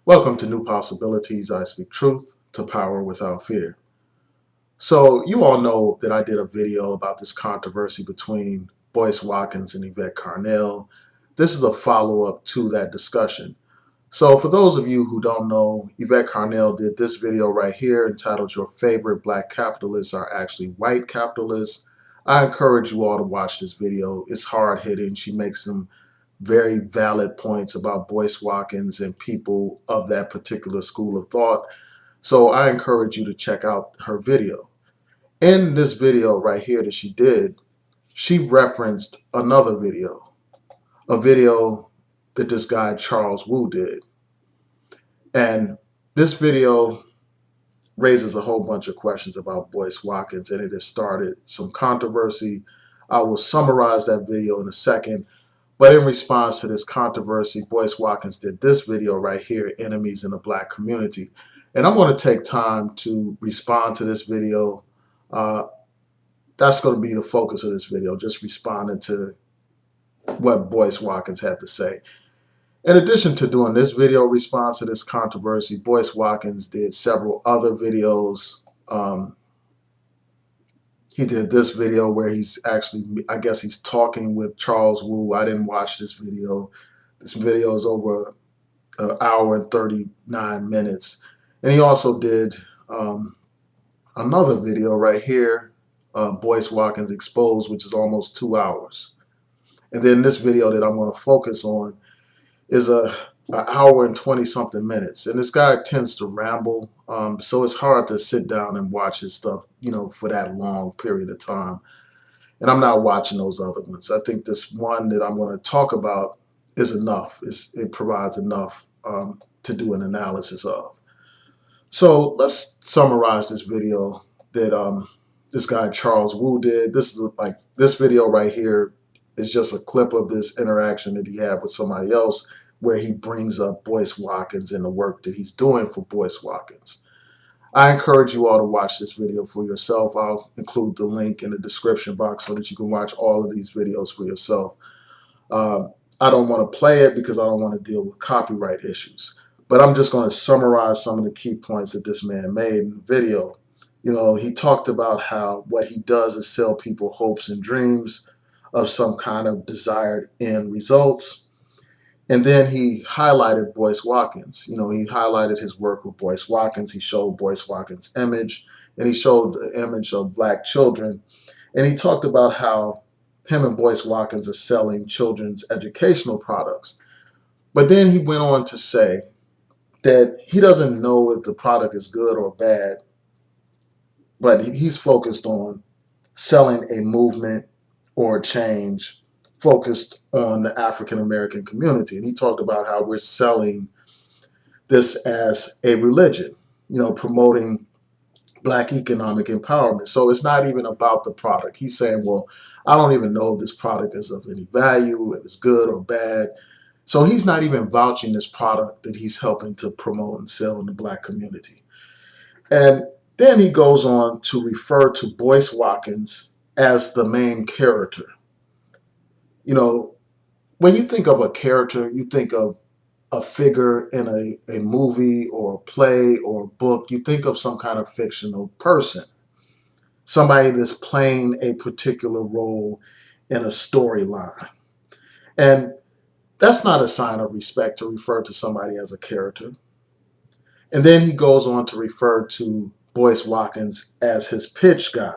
Welcome to New Possibilities. I speak truth to power without fear. So, you all know that I did a video about this controversy between Boyce Watkins and Evette Carnell. This is a follow up to that discussion. So, for those of you who don't know, Evette Carnell did this video right here entitled Your Favorite Black Capitalists Are Actually White Capitalists. I encourage you all to watch this video. It's hard hitting. She makes some very valid points about Boyce Watkins and people of that particular school of thought. So I encourage you to check out her video. In this video right here that she did, she referenced another video, a video that this guy Charles Wu did. And this video raises a whole bunch of questions about Boyce Watkins, and it has started some controversy. I will summarize that video in a second. But in response to this controversy, Boyce Watkins did this video right here, Enemies in the Black Community. And I'm going to take time to respond to this video. That's going to be the focus of this video, just responding to what Boyce Watkins had to say. In addition to doing this video response to this controversy, Boyce Watkins did several other videos. He did this video where he's actually, I guess he's talking with Charles Wu. I didn't watch this video. This video is over an hour and 39 minutes. And he also did another video right here, Boyce Watkins Exposed, which is almost 2 hours. And then this video that I'm going to focus on is an hour and 20 something minutes. And this guy tends to ramble. So it's hard to sit down and watch his stuff, for that long period of time. And I'm not watching those other ones. I think this one that I'm going to talk about is enough. It provides enough to do an analysis of. So let's summarize this video that this guy Charles Wu did. This video right here is just a clip of this interaction that he had with somebody else, where he brings up Boyce Watkins and the work that he's doing for Boyce Watkins. I encourage you all to watch this video for yourself. I'll include the link in the description box so that you can watch all of these videos for yourself. I don't want to play it because I don't want to deal with copyright issues. But I'm just going to summarize some of the key points that this man made in the video. He talked about how what he does is sell people hopes and dreams of some kind of desired end results. And then he highlighted Boyce Watkins. He highlighted his work with Boyce Watkins. He showed Boyce Watkins' image, and he showed the image of black children. And he talked about how him and Boyce Watkins are selling children's educational products. But then he went on to say that he doesn't know if the product is good or bad, but he's focused on selling a movement or a change focused on the African American community. And he talked about how we're selling this as a religion, promoting black economic empowerment. So it's not even about the product. He's saying, well, I don't even know if this product is of any value, if it's good or bad. So he's not even vouching this product that he's helping to promote and sell in the black community. And then he goes on to refer to Boyce Watkins as the main character. When you think of a character, you think of a figure in a movie or a play or a book. You think of some kind of fictional person, somebody that's playing a particular role in a storyline. And that's not a sign of respect to refer to somebody as a character. And then he goes on to refer to Boyce Watkins as his pitch guy,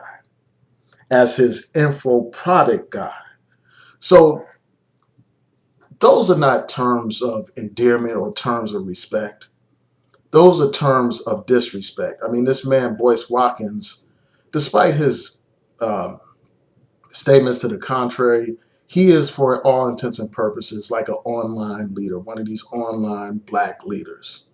as his info product guy. So those are not terms of endearment or terms of respect. Those are terms of disrespect. I mean, this man, Boyce Watkins, despite his statements to the contrary, he is, for all intents and purposes, like an online leader, one of these online black leaders.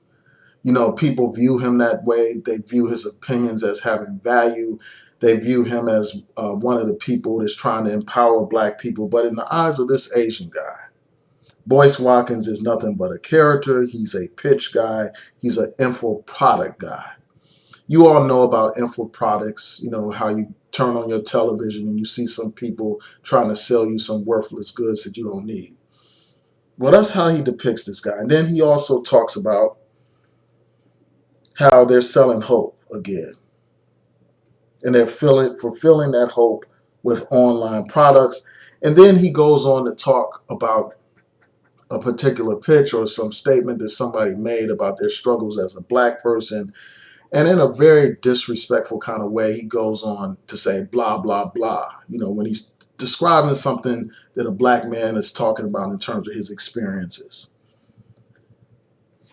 People view him that way. They view his opinions as having value. They view him as one of the people that's trying to empower black people. But in the eyes of this Asian guy, Boyce Watkins is nothing but a character. He's a pitch guy. He's an info product guy. You all know about info products, how you turn on your television and you see some people trying to sell you some worthless goods that you don't need. Well, that's how he depicts this guy. And then he also talks about how they're selling hope again. And they're fulfilling that hope with online products. And then he goes on to talk about a particular pitch or some statement that somebody made about their struggles as a black person. And in a very disrespectful kind of way, he goes on to say blah, blah, blah. You know, when he's describing something that a black man is talking about in terms of his experiences.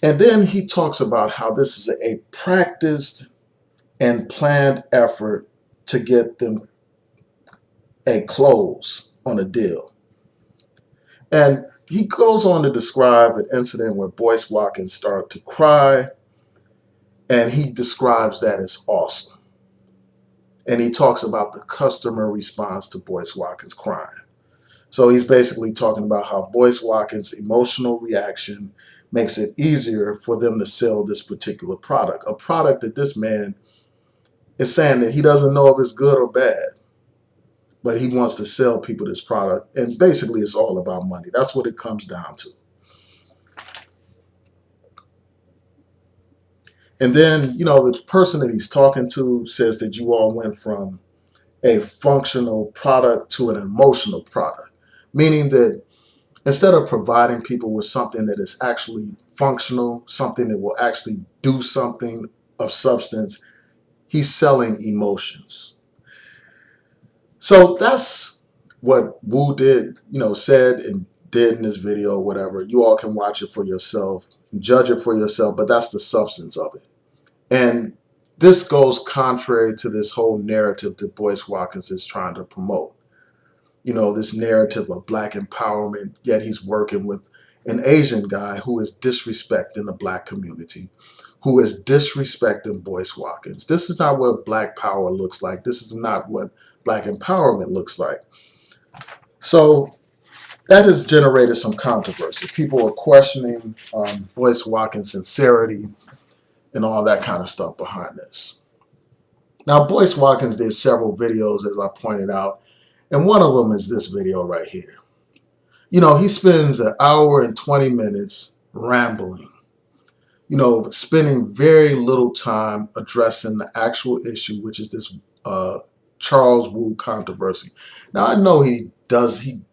And then he talks about how this is a practiced and planned effort to get them a close on a deal. And he goes on to describe an incident where Boyce Watkins started to cry, and he describes that as awesome. And he talks about the customer response to Boyce Watkins crying. So he's basically talking about how Boyce Watkins' emotional reaction makes it easier for them to sell this particular product, a product that this man is saying that he doesn't know if it's good or bad, but he wants to sell people this product. And basically it's all about money. That's what it comes down to. And then, you know, the person that he's talking to says that you all went from a functional product to an emotional product, meaning that instead of providing people with something that is actually functional, something that will actually do something of substance, he's selling emotions. So that's what Wu did, you know, said and did in this video, whatever. You all can watch it for yourself, judge it for yourself, but that's the substance of it. And this goes contrary to this whole narrative that Boyce Watkins is trying to promote. You know, this narrative of black empowerment, yet he's working with an Asian guy who is disrespecting the black community, who is disrespecting Boyce Watkins. This is not what black power looks like. This is not what black empowerment looks like. So that has generated some controversy. People are questioning Boyce Watkins' sincerity and all that kind of stuff behind this. Now, Boyce Watkins did several videos, as I pointed out, and one of them is this video right here. You know, he spends an hour and 20 minutes rambling, you know, spending very little time addressing the actual issue, which is this Charles Wu controversy. Now, I know he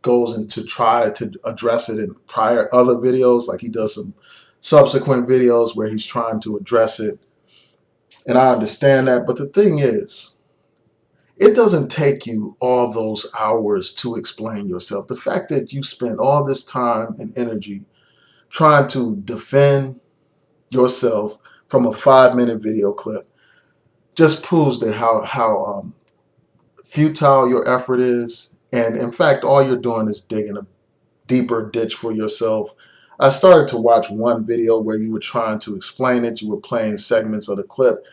goes into try to address it in prior other videos, like he does some subsequent videos where he's trying to address it. And I understand that. But the thing is, it doesn't take you all those hours to explain yourself. The fact that you spent all this time and energy trying to defend yourself from a 5-minute video clip just proves that how futile your effort is. And in fact, all you're doing is digging a deeper ditch for yourself. I started to watch one video where you were trying to explain it. You were playing segments of the clip.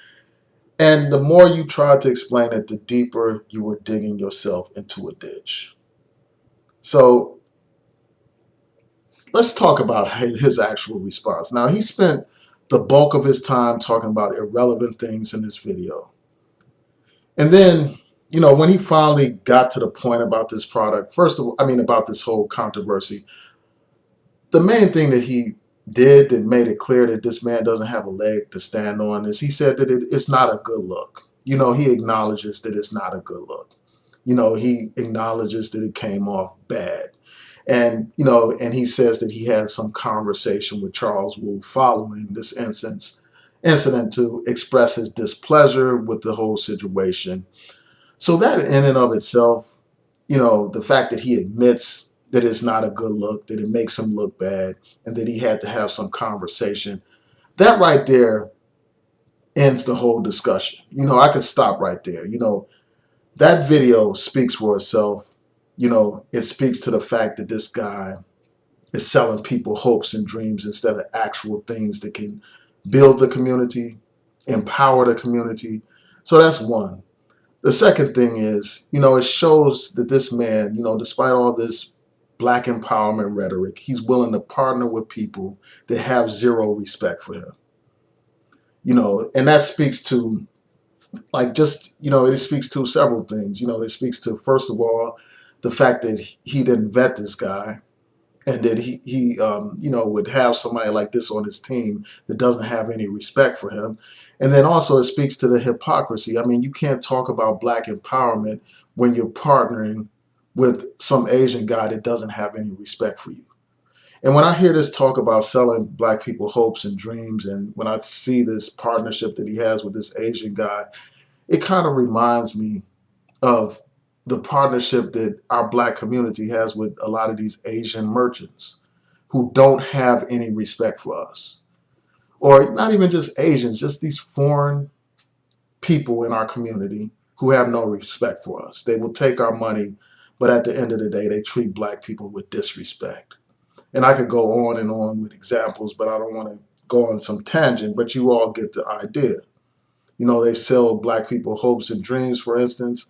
And the more you tried to explain it, the deeper you were digging yourself into a ditch. So let's talk about his actual response. Now, he spent the bulk of his time talking about irrelevant things in this video. And then, you know, when he finally got to the point about this product, first of all, about this whole controversy, the main thing that he did that made it clear that this man doesn't have a leg to stand on is he said that it's not a good look. You know, he acknowledges that it's not a good look. You know, he acknowledges that it came off bad. And, you know, and he says that he had some conversation with Charles Wu following this incident to express his displeasure with the whole situation. So that in and of itself, you know, the fact that he admits that it's not a good look, that it makes him look bad, and that he had to have some conversation, that right there ends the whole discussion. You know, I could stop right there. You know, that video speaks for itself. You know, it speaks to the fact that this guy is selling people hopes and dreams instead of actual things that can build the community, empower the community. So that's one. The second thing is, you know, it shows that this man, you know, despite all this black empowerment rhetoric, he's willing to partner with people that have zero respect for him. You know, and that speaks to, like, just, you know, it speaks to several things. You know, it speaks to, first of all, the fact that he didn't vet this guy. and that he would have somebody like this on his team that doesn't have any respect for him. And then also it speaks to the hypocrisy. I mean, you can't talk about black empowerment when you're partnering with some Asian guy that doesn't have any respect for you. And when I hear this talk about selling black people hopes and dreams, and when I see this partnership that he has with this Asian guy, it kind of reminds me of the partnership that our black community has with a lot of these Asian merchants who don't have any respect for us. Or not even just Asians, just these foreign people in our community who have no respect for us. They will take our money, but at the end of the day, they treat black people with disrespect. And I could go on and on with examples, but I don't want to go on some tangent, but you all get the idea. They sell black people hopes and dreams, for instance,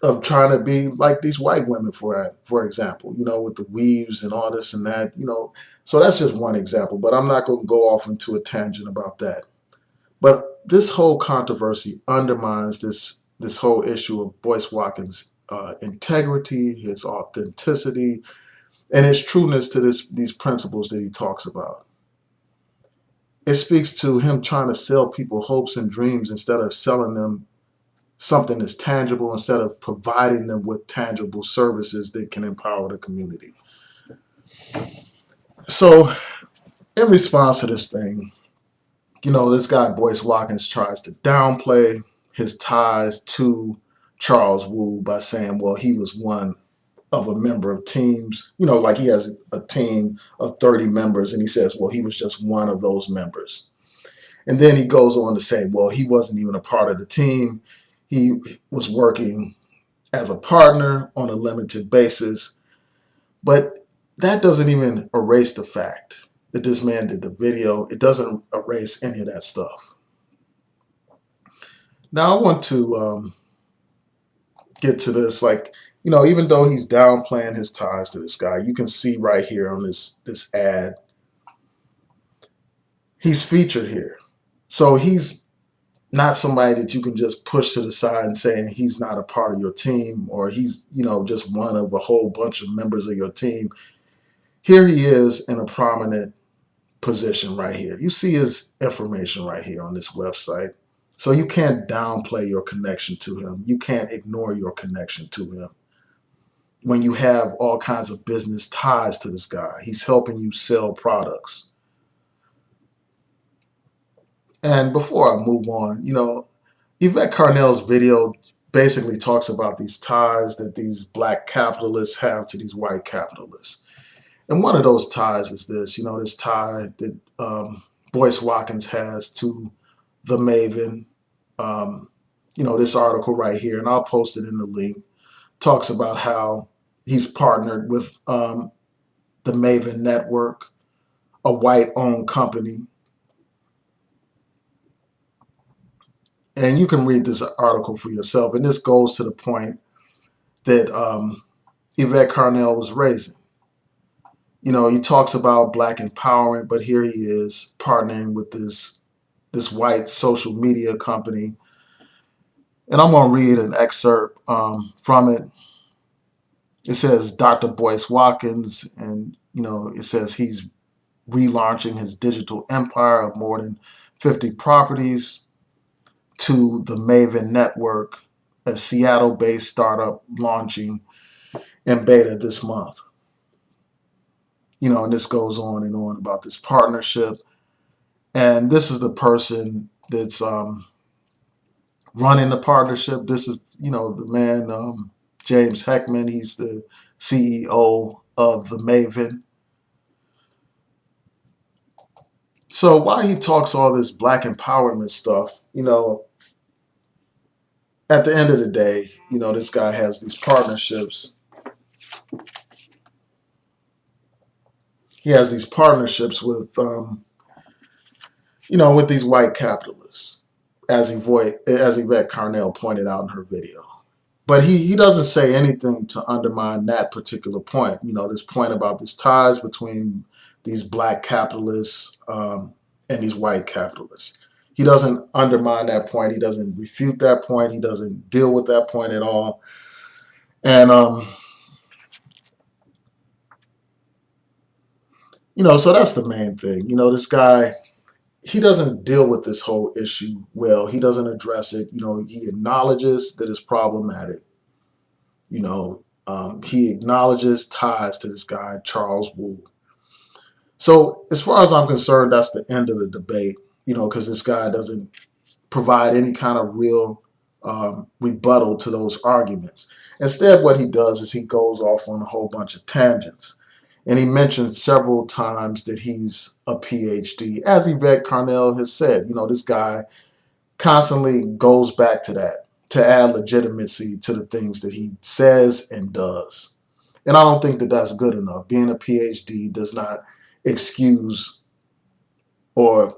of trying to be like these white women, for example, with the weaves and all this and that. So that's just one example, but I'm not going to go off into a tangent about that. But this whole controversy undermines this whole issue of Boyce Watkins' integrity, his authenticity, and his trueness to these principles that he talks about. It speaks to him trying to sell people hopes and dreams instead of selling them something that's tangible, instead of providing them with tangible services that can empower the community. So in response to this thing, this guy Boyce Watkins tries to downplay his ties to Charles Wu by saying, well, he was one of a member of teams, like he has a team of 30 members, and he says, well, he was just one of those members. And then he goes on to say, well, he wasn't even a part of the team. He was working as a partner on a limited basis. But that doesn't even erase the fact that this man did the video. It doesn't erase any of that stuff. Now I want to get to this, even though he's downplaying his ties to this guy, you can see right here on this ad, he's featured here. So he's not somebody that you can just push to the side and say he's not a part of your team, or he's, just one of a whole bunch of members of your team. Here he is in a prominent position right here. You see his information right here on this website. So you can't downplay your connection to him. You can't ignore your connection to him. When you have all kinds of business ties to this guy, he's helping you sell products. And before I move on, Evette Carnell's video basically talks about these ties that these black capitalists have to these white capitalists. And one of those ties is this tie that Boyce Watkins has to theMaven. This article right here, and I'll post it in the link, talks about how he's partnered with theMaven Network, a white-owned company. And you can read this article for yourself. And this goes to the point that Evette Carnell was raising. He talks about black empowerment, but here he is partnering with this white social media company. And I'm going to read an excerpt from it. It says Dr. Boyce Watkins, and it says he's relaunching his digital empire of more than 50 properties to theMaven Network, a Seattle-based startup launching in beta this month. And this goes on and on about this partnership. And this is the person that's running the partnership. This is, the man, James Heckman. He's the CEO of theMaven. So while he talks all this black empowerment stuff, at the end of the day, this guy has these partnerships. He has these partnerships with, with these white capitalists, as Evette Carnell pointed out in her video. But he doesn't say anything to undermine that particular point. This point about these ties between these black capitalists and these white capitalists. He doesn't undermine that point. He doesn't refute that point. He doesn't deal with that point at all. And So that's the main thing. This guy, he doesn't deal with this whole issue well. He doesn't address it. He acknowledges that it's problematic. He acknowledges ties to this guy, Charles Wu. So as far as I'm concerned, that's the end of the debate, because this guy doesn't provide any kind of real rebuttal to those arguments. Instead, what he does is he goes off on a whole bunch of tangents. And he mentions several times that he's a PhD. As Evette Carnell has said, this guy constantly goes back to that to add legitimacy to the things that he says and does. And I don't think that that's good enough. Being a PhD does not excuse or,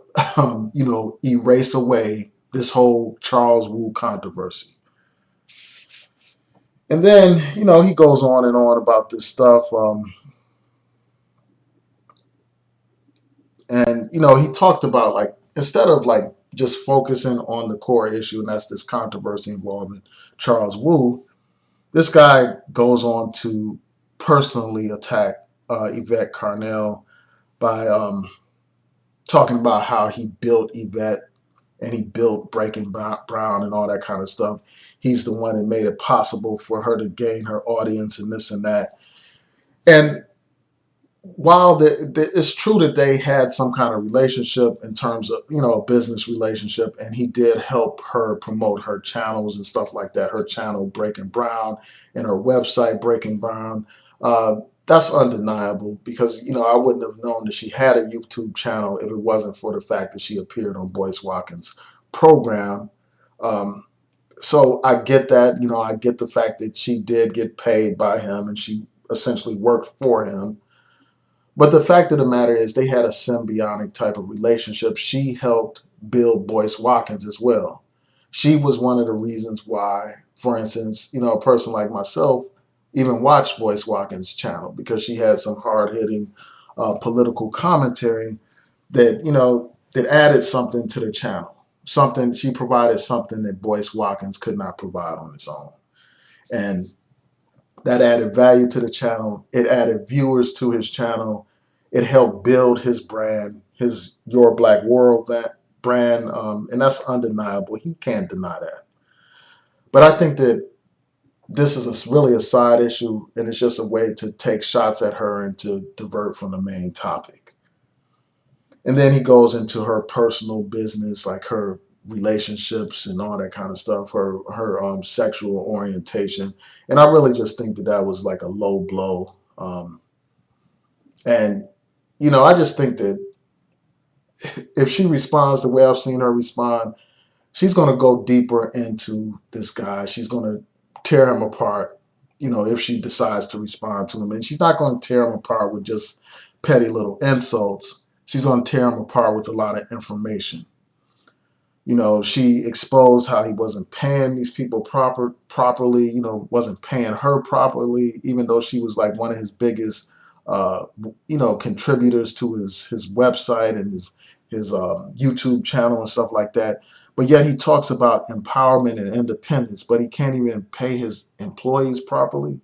erase away this whole Charles Wu controversy. And then, he goes on and on about this stuff. And, he talked about, like, instead of like just focusing on the core issue, and that's this controversy involving Charles Wu, this guy goes on to personally attack Evette Carnell by talking about how he built Evette and he built Breaking Brown and all that kind of stuff. He's the one that made it possible for her to gain her audience and this and that. And while it's true that they had some kind of relationship in terms of, a business relationship, and he did help her promote her channels and stuff like that, her channel Breaking Brown and her website Breaking Brown, that's undeniable because, I wouldn't have known that she had a YouTube channel if it wasn't for the fact that she appeared on Boyce Watkins' program. So I get that, I get the fact that she did get paid by him and she essentially worked for him. But the fact of the matter is they had a symbiotic type of relationship. She helped build Boyce Watkins as well. She was one of the reasons why, for instance, a person like myself even watched Boyce Watkins' channel because she had some hard-hitting political commentary that, that added something to the channel. She provided something that Boyce Watkins could not provide on its own. And that added value to the channel. It added viewers to his channel. It helped build his brand, his Your Black World brand, and that's undeniable. He can't deny that. But I think that this is really a side issue, and it's just a way to take shots at her and to divert from the main topic. And then he goes into her personal business, like her relationships and all that kind of stuff, her sexual orientation. And I really just think that that was like a low blow. And, I just think that if she responds the way I've seen her respond, she's going to go deeper into this guy. She's going to tear him apart, if she decides to respond to him. And she's not going to tear him apart with just petty little insults. She's going to tear him apart with a lot of information. She exposed how he wasn't paying these people properly, wasn't paying her properly, even though she was like one of his biggest, contributors to his website and his YouTube channel and stuff like that. But yet he talks about empowerment and independence, but he can't even pay his employees properly.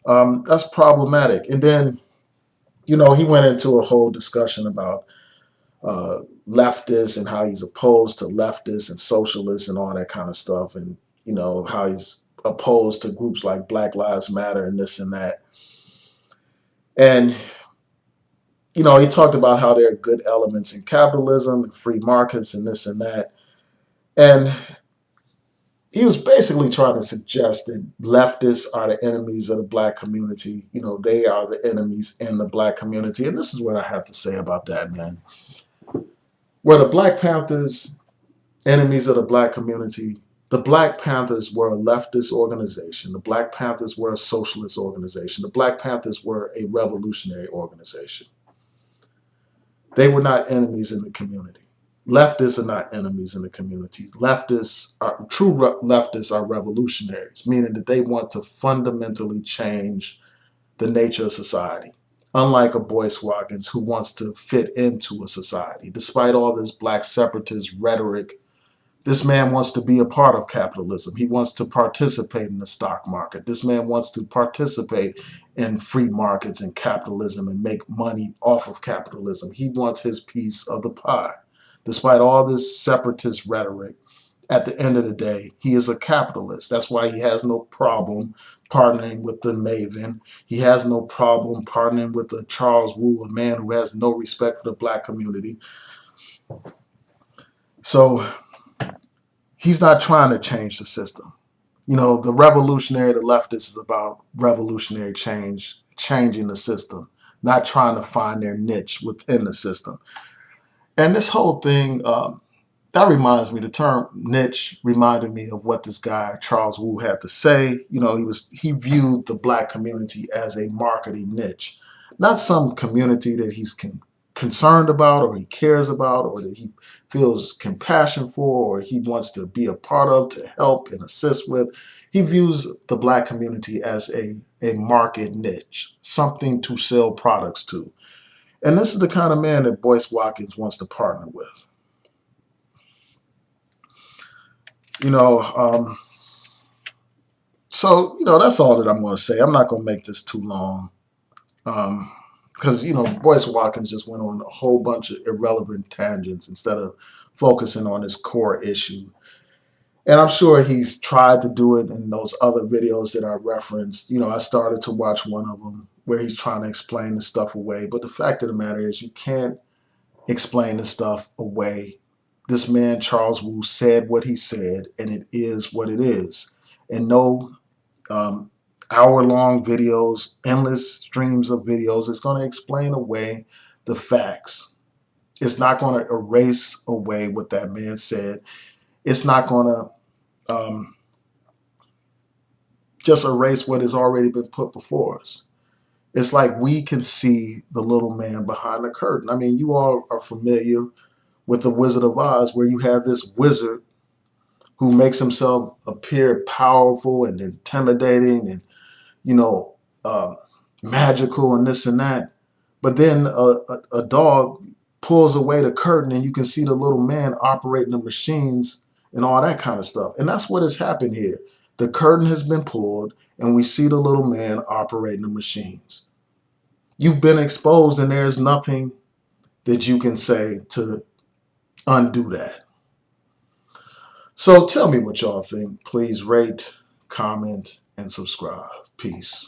That's problematic. And then, he went into a whole discussion about leftists and how he's opposed to leftists and socialists and all that kind of stuff. And, how he's opposed to groups like Black Lives Matter and this and that. And, he talked about how there are good elements in capitalism and free markets and this and that. And he was basically trying to suggest that leftists are the enemies of the Black community. They are the enemies in the Black community. And this is what I have to say about that, man. Were the Black Panthers enemies of the Black community? The Black Panthers were a leftist organization. The Black Panthers were a socialist organization. The Black Panthers were a revolutionary organization. They were not enemies in the community. Leftists are not enemies in the community. True leftists are revolutionaries, meaning that they want to fundamentally change the nature of society. Unlike a Boyce Watkins who wants to fit into a society. Despite all this Black separatist rhetoric This man wants to be a part of capitalism. He wants to participate in the stock market. This man wants to participate in free markets and capitalism and make money off of capitalism. He wants his piece of the pie. Despite all this separatist rhetoric, at the end of the day, he is a capitalist. That's why he has no problem partnering with theMaven. He has no problem partnering with a Charles Wu, a man who has no respect for the black community. So he's not trying to change the system. You know, the revolutionary, the leftist is about revolutionary change, changing the system, not trying to find their niche within the system. And this whole thing, that reminds me, the term niche reminded me of what this guy, Charles Wu, had to say. You know, he viewed the black community as a marketing niche, not some community that he's concerned about or he cares about or that he feels compassion for or he wants to be a part of, to help and assist with. He views the black community as a market niche, something to sell products to. And this is the kind of man that Boyce Watkins wants to partner with. You know, so, you know, that's all that I'm going to say. I'm not going to make this too long because, you know, Boyce Watkins just went on a whole bunch of irrelevant tangents instead of focusing on his core issue. And I'm sure he's tried to do it in those other videos that I referenced. You know, I started to watch one of them where he's trying to explain the stuff away. But the fact of the matter is you can't explain the stuff away. This man, Charles Wu, said what he said, and it is what it is. And no hour-long videos, endless streams of videos is going to explain away the facts. It's not going to erase away what that man said. It's not going to just erase what has already been put before us. It's like we can see the little man behind the curtain. I mean, you all are familiar with the Wizard of Oz, where you have this wizard who makes himself appear powerful and intimidating and, you know, magical and this and that. But then a dog pulls away the curtain and you can see the little man operating the machines and all that kind of stuff. And that's what has happened here. The curtain has been pulled and we see the little man operating the machines. You've been exposed and there's nothing that you can say to undo that. So tell me what y'all think. Please rate, comment, and subscribe. Peace.